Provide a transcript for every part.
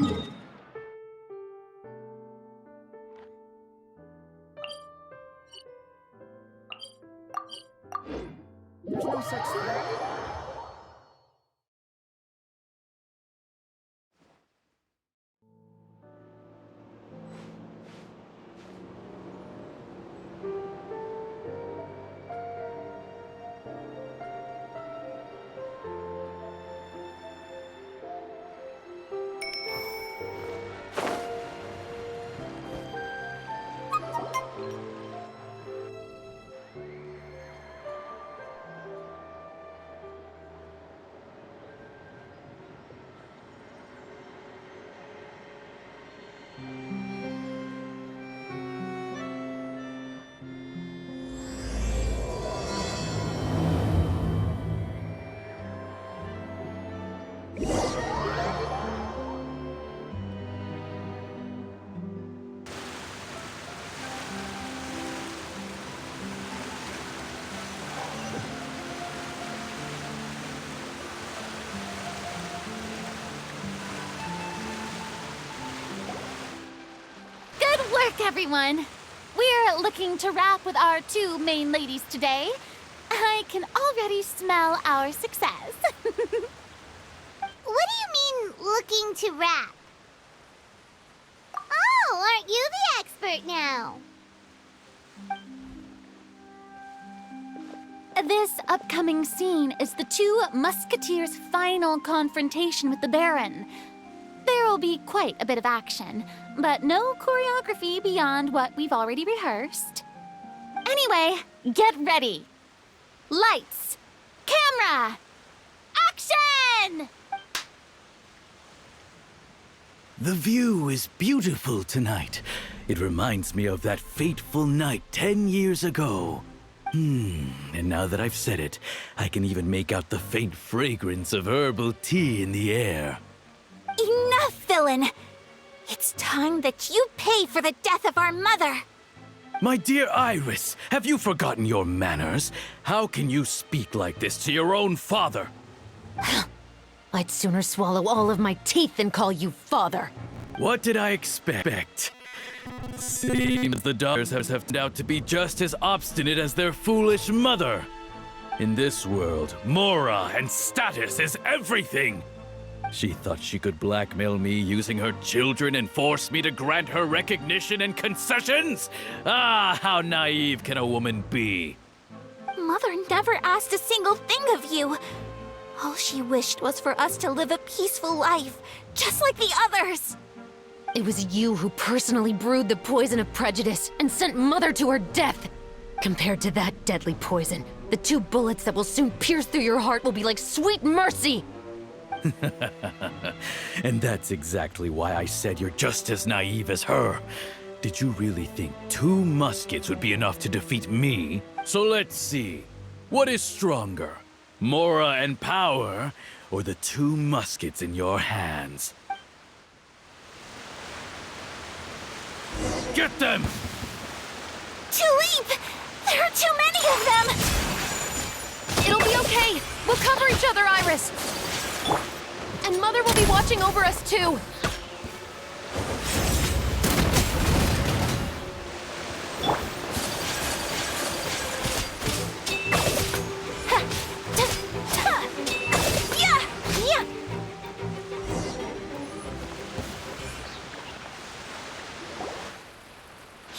There's no such thing. Everyone, we're looking to wrap with our two main ladies today. I can already smell our success. What do you mean, looking to wrap? Oh, aren't you the expert now? This upcoming scene is the two Musketeers' final confrontation with the Baron. There will be quite a bit of action, but no choreography beyond what we've already rehearsed. Anyway, get ready. Lights, camera, action! The view is beautiful tonight. It reminds me of that fateful night 10 years ago. And now that I've said it, I can even make out the faint fragrance of herbal tea in the air. Enough, villain! It's time that you pay for the death of our mother! My dear Iris, have you forgotten your manners? How can you speak like this to your own father? I'd sooner swallow all of my teeth than call you father. What did I expect? Seems the daughters have turned out to be just as obstinate as their foolish mother. In this world, mora and status is everything. She thought she could blackmail me using her children and force me to grant her recognition and concessions? Ah, how naive can a woman be? Mother never asked a single thing of you. All she wished was for us to live a peaceful life, just like the others. It was you who personally brewed the poison of prejudice and sent Mother to her death. Compared to that deadly poison, the 2 bullets that will soon pierce through your heart will be like sweet mercy. And that's exactly why I said you're just as naive as her. Did you really think 2 muskets would be enough to defeat me? So let's see. What is stronger? Mora and power, or the 2 muskets in your hands? Get them! Tulip! There are too many of them! It'll be okay. We'll cover each other, Iris. And Mother will be watching over us, too.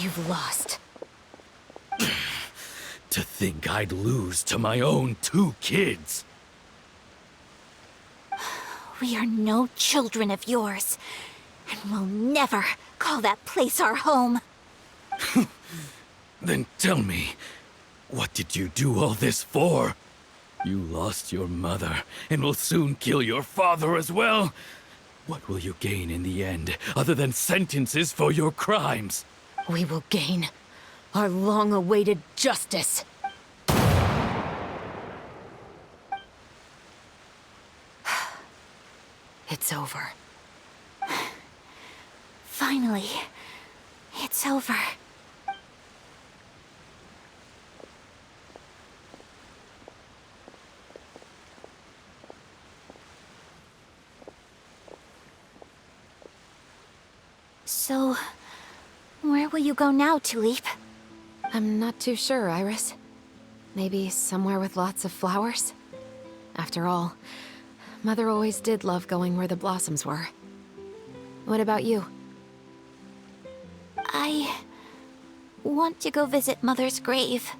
You've lost. To think I'd lose to my own 2 kids. We are no children of yours, and we'll never call that place our home. Then tell me, what did you do all this for? You lost your mother, and will soon kill your father as well. What will you gain in the end, other than sentences for your crimes? We will gain our long-awaited justice. It's over. Finally, it's over. So, where will you go now, Tulip? I'm not too sure, Iris. Maybe somewhere with lots of flowers? After all, Mother always did love going where the blossoms were. What about you? I want to go visit Mother's grave.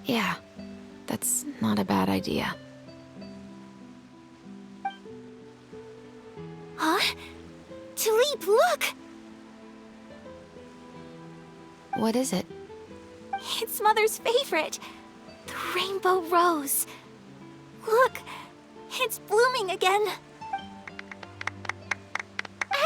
Yeah, that's not a bad idea. Huh? Tulip, look! What is it? It's Mother's favorite. The rainbow rose. Look, it's blooming again.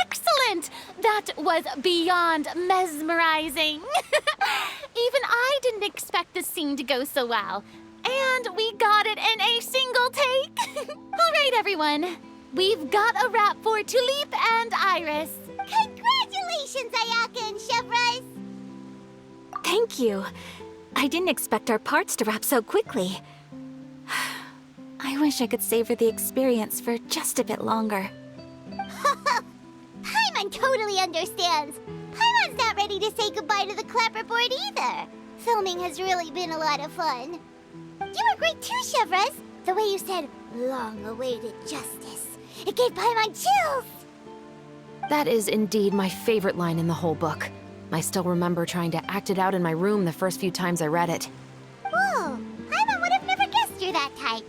Excellent! That was beyond mesmerizing. Even I didn't expect this scene to go so well. And we got it in a single take. All right, everyone. We've got a wrap for Tulip and Iris. Congratulations, Ayaka and Chevres! Thank you. I didn't expect our parts to wrap so quickly. I wish I could savor the experience for just a bit longer. Paimon totally understands. Paimon's not ready to say goodbye to the clapperboard either. Filming has really been a lot of fun. You were great too, Chevres. The way you said, long-awaited justice. It gave Paimon chills. That is indeed my favorite line in the whole book. I still remember trying to act it out in my room the first few times I read it. Whoa, Paimon would have never guessed you're that type.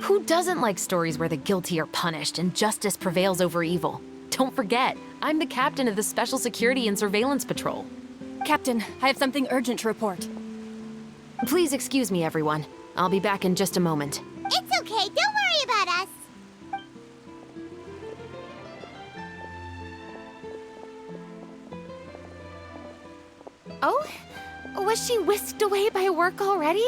Who doesn't like stories where the guilty are punished and justice prevails over evil? Don't forget, I'm the captain of the Special Security and Surveillance Patrol. Captain, I have something urgent to report. Please excuse me, everyone. I'll be back in just a moment. It's okay, don't worry about us. Oh? Was she whisked away by work already?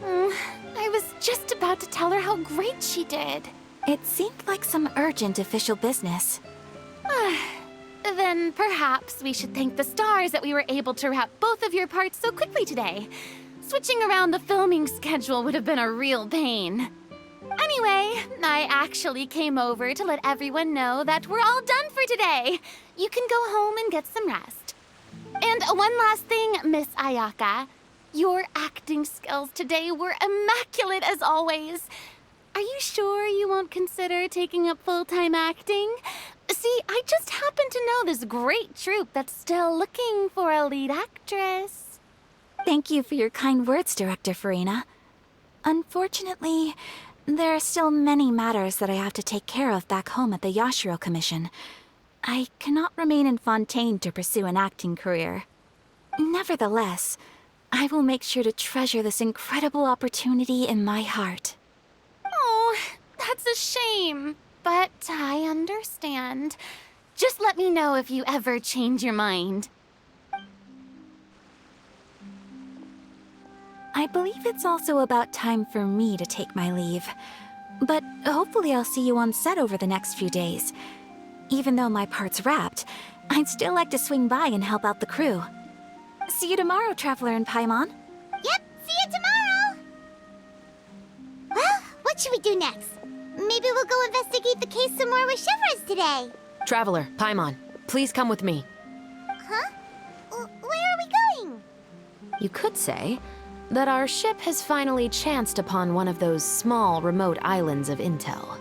I was just about to tell her how great she did. It seemed like some urgent official business. Then perhaps we should thank the stars that we were able to wrap both of your parts so quickly today. Switching around the filming schedule would have been a real pain. Anyway, I actually came over to let everyone know that we're all done for today. You can go home and get some rest. And one last thing, Miss Ayaka. Your acting skills today were immaculate as always. Are you sure you won't consider taking up full-time acting? See, I just happen to know this great troupe that's still looking for a lead actress. Thank you for your kind words, Director Farina. Unfortunately, there are still many matters that I have to take care of back home at the Yashiro Commission. I cannot remain in Fontaine to pursue an acting career. Nevertheless, I will make sure to treasure this incredible opportunity in my heart. Oh, that's a shame. But I understand. Just let me know if you ever change your mind. I believe it's also about time for me to take my leave. But hopefully I'll see you on set over the next few days. Even though my part's wrapped, I'd still like to swing by and help out the crew. See you tomorrow, Traveler and Paimon. Yep, see you tomorrow. Well, what should we do next? Maybe we'll go investigate the case some more with Chevres today. Traveler, Paimon, please come with me. Huh? Where are we going? You could say that our ship has finally chanced upon one of those small, remote islands of intel.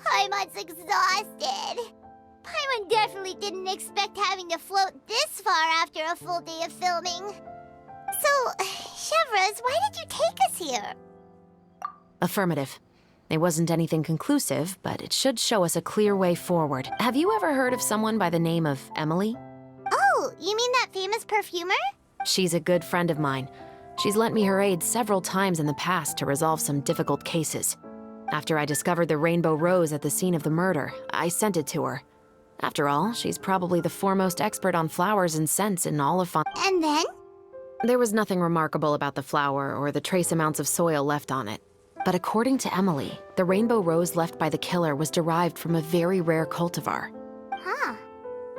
Paimon's exhausted. Paimon definitely didn't expect having to float this far after a full day of filming. So, Chevres, why did you take us here? Affirmative. It wasn't anything conclusive, but it should show us a clear way forward. Have you ever heard of someone by the name of Emily? Oh, you mean that famous perfumer? She's a good friend of mine. She's lent me her aid several times in the past to resolve some difficult cases. After I discovered the rainbow rose at the scene of the murder, I sent it to her. After all, she's probably the foremost expert on flowers and scents in all of And then? There was nothing remarkable about the flower or the trace amounts of soil left on it. But according to Emily, the rainbow rose left by the killer was derived from a very rare cultivar. Huh.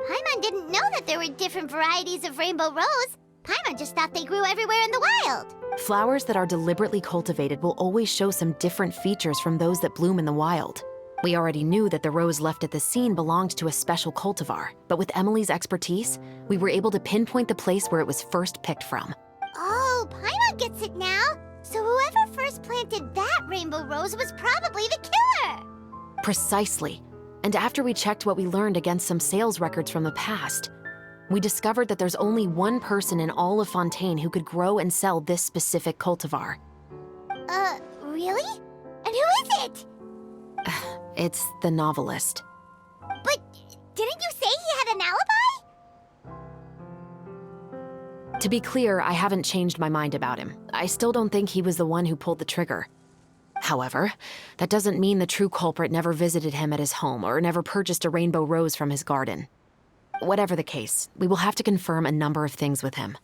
Paimon didn't know that there were different varieties of rainbow rose. Paimon just thought they grew everywhere in the wild. Flowers that are deliberately cultivated will always show some different features from those that bloom in the wild. We already knew that the rose left at the scene belonged to a special cultivar, but with Emily's expertise, we were able to pinpoint the place where it was first picked from. Oh, Paimon gets it now. So whoever first planted that rainbow rose was probably the killer. Precisely. And after we checked what we learned against some sales records from the past, we discovered that there's only one person in all of Fontaine who could grow and sell this specific cultivar. Really? And who is it? It's the novelist. But didn't you say he had an alibi? To be clear, I haven't changed my mind about him. I still don't think he was the one who pulled the trigger. However, that doesn't mean the true culprit never visited him at his home or never purchased a rainbow rose from his garden. Whatever the case, we will have to confirm a number of things with him.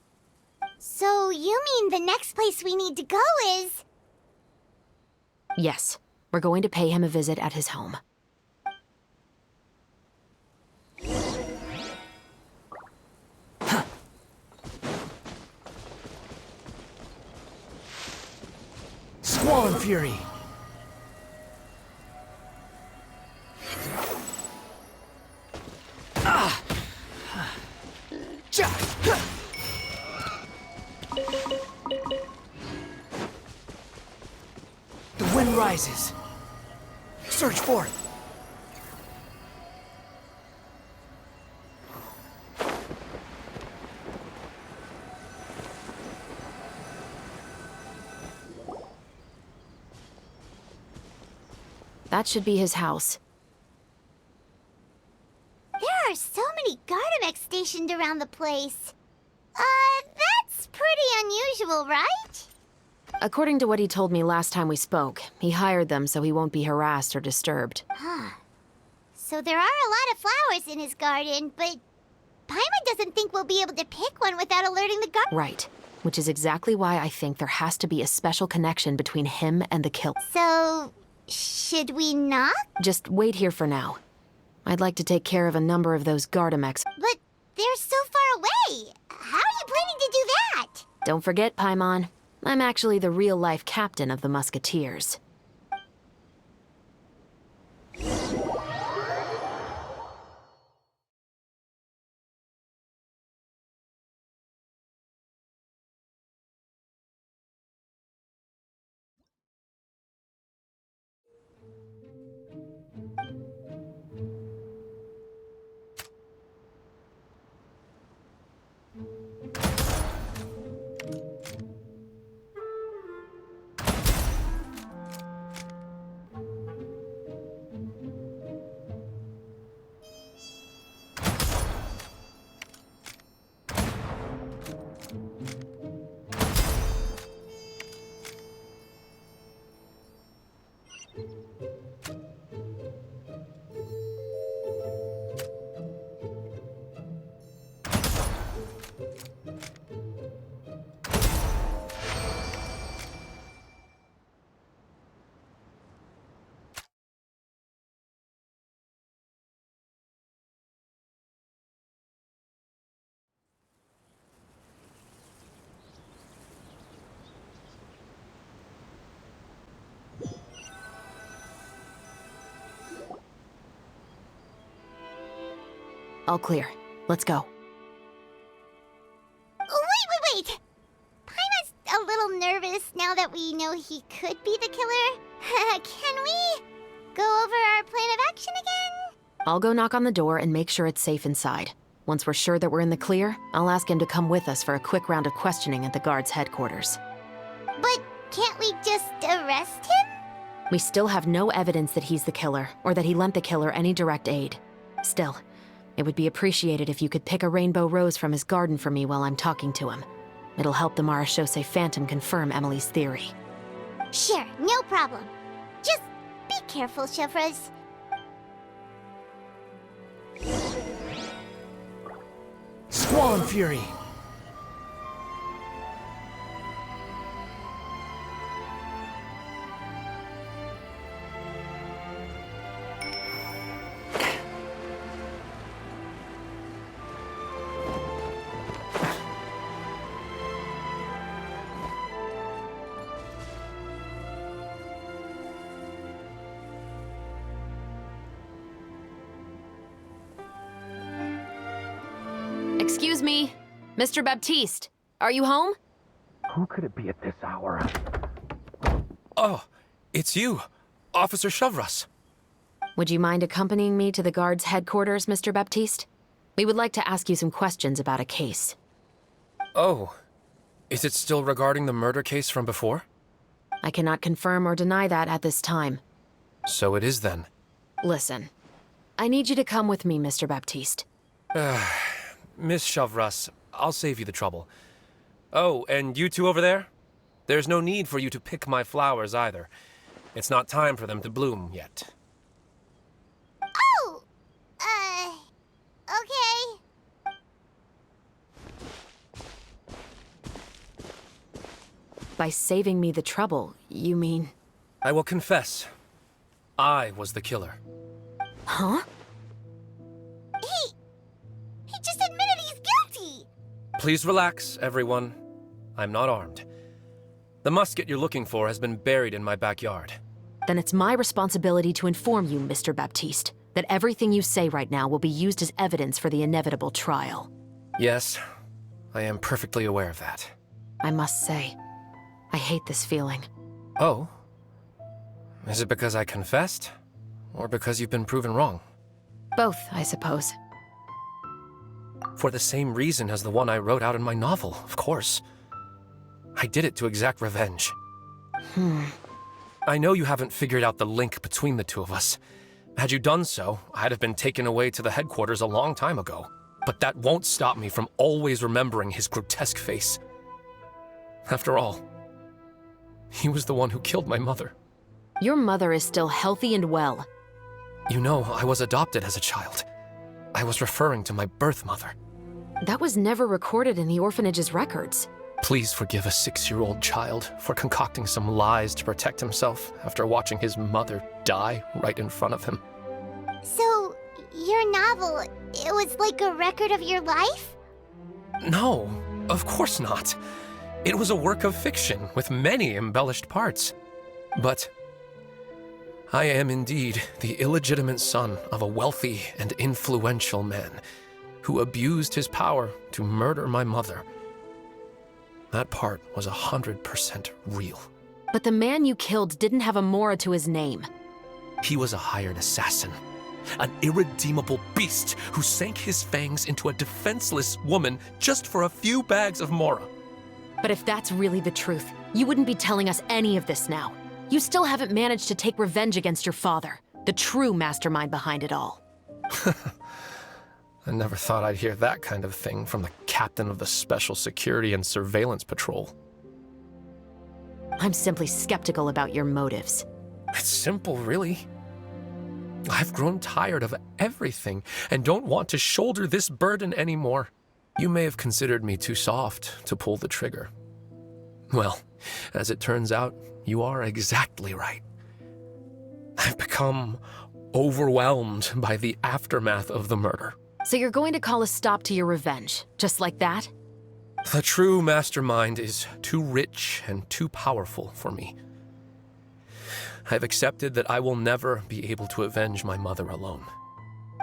So you mean the next place we need to go is... Yes, we're going to pay him a visit at his home. Squall Fury! The wind rises. Search for it. That should be his house. There are so many Gardamex stationed around the place. That's pretty unusual, right? According to what he told me last time we spoke, he hired them so he won't be harassed or disturbed. Huh. So there are a lot of flowers in his garden, but Paimon doesn't think we'll be able to pick one without alerting the guard. Right. Which is exactly why I think there has to be a special connection between him and the kill. So, should we knock? Just wait here for now. I'd like to take care of a number of those Gardamex. But they're so far away. How are you planning to do that? Don't forget, Paimon, I'm actually the real-life captain of the Musketeers. All clear. Let's go. Wait! Paimon's a little nervous now that we know he could be the killer. Can we go over our plan of action again? I'll go knock on the door and make sure it's safe inside. Once we're sure that we're in the clear, I'll ask him to come with us for a quick round of questioning at the guard's headquarters. But can't we just arrest him? We still have no evidence that he's the killer, or that he lent the killer any direct aid. Still, it would be appreciated if you could pick a rainbow rose from his garden for me while I'm talking to him. It'll help the Marechaussee Phantom confirm Emily's theory. Sure, no problem. Just careful, Chevras. Squall and Fury! Excuse me, Mr. Baptiste, are you home? Who could it be at this hour? Oh, it's you, Officer Chevras. Would you mind accompanying me to the guard's headquarters, Mr. Baptiste? We would like to ask you some questions about a case. Oh, is it still regarding the murder case from before? I cannot confirm or deny that at this time. So it is then. Listen, I need you to come with me, Mr. Baptiste. Miss Chevras, I'll save you the trouble. Oh, and you two over there? There's no need for you to pick my flowers either. It's not time for them to bloom yet. Oh! Okay. By saving me the trouble, you mean... I will confess, I was the killer. Huh? He just admitted he's guilty! Please relax, everyone. I'm not armed. The musket you're looking for has been buried in my backyard. Then it's my responsibility to inform you, Mr. Baptiste, that everything you say right now will be used as evidence for the inevitable trial. Yes, I am perfectly aware of that. I must say, I hate this feeling. Oh? Is it because I confessed? Or because you've been proven wrong? Both, I suppose. For the same reason as the one I wrote out in my novel, of course. I did it to exact revenge. I know you haven't figured out the link between the two of us. Had you done so, I'd have been taken away to the headquarters a long time ago. But that won't stop me from always remembering his grotesque face. After all, he was the one who killed my mother. Your mother is still healthy and well. You know, I was adopted as a child. I was referring to my birth mother. That was never recorded in the orphanage's records. Please forgive a 6-year-old child for concocting some lies to protect himself after watching his mother die right in front of him. So, your novel, it was like a record of your life? No, of course not. It was a work of fiction with many embellished parts. But I am indeed the illegitimate son of a wealthy and influential man who abused his power to murder my mother. That part was 100% real. But the man you killed didn't have a mora to his name. He was a hired assassin, an irredeemable beast who sank his fangs into a defenseless woman just for a few bags of mora. But if that's really the truth, you wouldn't be telling us any of this now. You still haven't managed to take revenge against your father, the true mastermind behind it all. I never thought I'd hear that kind of thing from the captain of the Special Security and Surveillance Patrol. I'm simply skeptical about your motives. It's simple, really. I've grown tired of everything and don't want to shoulder this burden anymore. You may have considered me too soft to pull the trigger. Well, as it turns out, you are exactly right. I've become overwhelmed by the aftermath of the murder. So you're going to call a stop to your revenge, just like that? The true mastermind is too rich and too powerful for me. I've accepted that I will never be able to avenge my mother alone.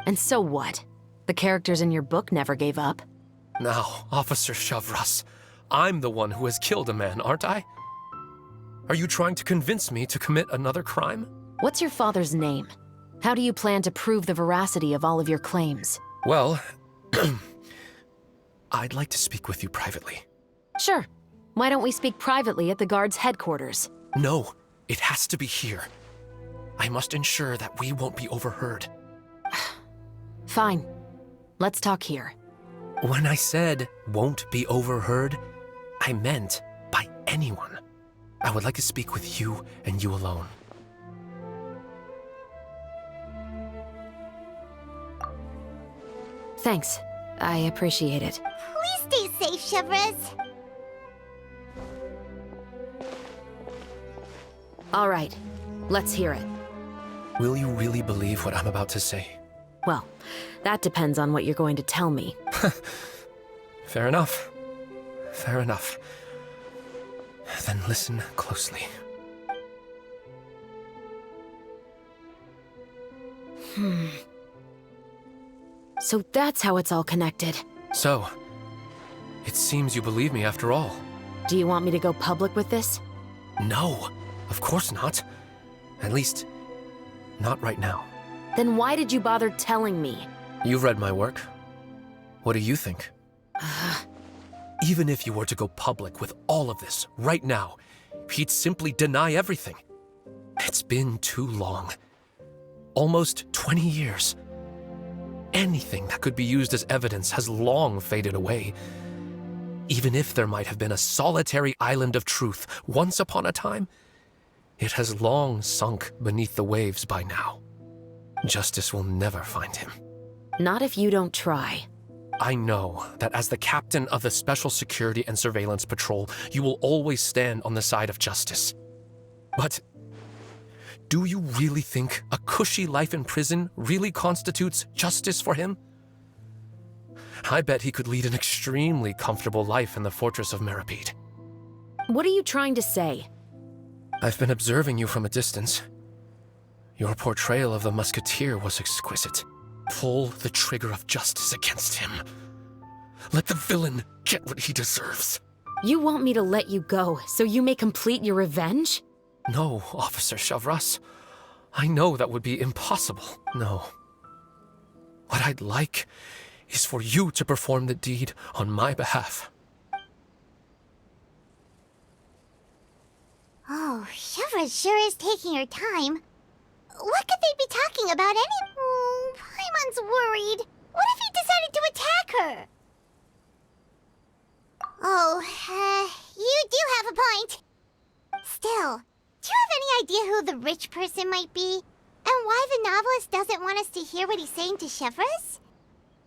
And so what? The characters in your book never gave up. Now, Officer Chevras, I'm the one who has killed a man, aren't I? Are you trying to convince me to commit another crime? What's your father's name? How do you plan to prove the veracity of all of your claims? Well, I'd like to speak with you privately. Sure. Why don't we speak privately at the guard's headquarters? No, it has to be here. I must ensure that we won't be overheard. Fine. Let's talk here. When I said won't be overheard, I meant by anyone. I would like to speak with you and you alone. Thanks. I appreciate it. Please stay safe, Chevres. All right, let's hear it. Will you really believe what I'm about to say? Well, that depends on what you're going to tell me. Fair enough. Fair enough. Then listen closely. So that's how it's all connected. So, it seems you believe me after all. Do you want me to go public with this? No, of course not. At least, not right now. Then why did you bother telling me? You've read my work. What do you think? Even if you were to go public with all of this right now, he'd simply deny everything. It's been too long. Almost 20 years. Anything that could be used as evidence has long faded away. Even if there might have been a solitary island of truth once upon a time, it has long sunk beneath the waves by now. Justice will never find him. Not if you don't try. I know that as the captain of the Special Security and Surveillance Patrol, you will always stand on the side of justice. But do you really think a cushy life in prison really constitutes justice for him? I bet he could lead an extremely comfortable life in the fortress of Meripede. What are you trying to say? I've been observing you from a distance. Your portrayal of the Musketeer was exquisite. Pull the trigger of justice against him. Let the villain get what he deserves. You want me to let you go so you may complete your revenge? No, Officer Chavras. I know that would be impossible. No. What I'd like is for you to perform the deed on my behalf. Oh, Chevres sure is taking her time. What could they be talking about Paimon's worried. What if he decided to attack her? Oh, you do have a point. Still, do you have any idea who the rich person might be? And why the novelist doesn't want us to hear what he's saying to Chevres?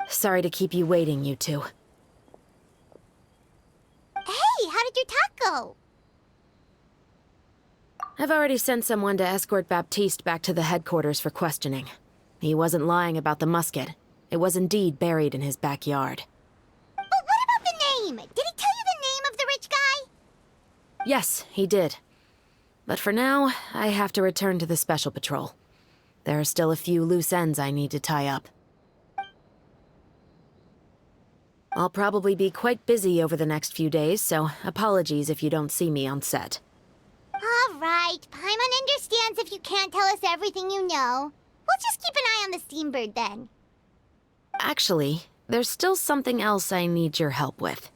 Sorry to keep you waiting, you two. Hey, how did your talk go? I've already sent someone to escort Baptiste back to the headquarters for questioning. He wasn't lying about the musket. It was indeed buried in his backyard. But what about the name? Did he tell you the name of the rich guy? Yes, he did. But for now, I have to return to the Special Patrol. There are still a few loose ends I need to tie up. I'll probably be quite busy over the next few days, so apologies if you don't see me on set. All right, Paimon understands if you can't tell us everything you know. We'll just keep an eye on the Steambird then. Actually, there's still something else I need your help with.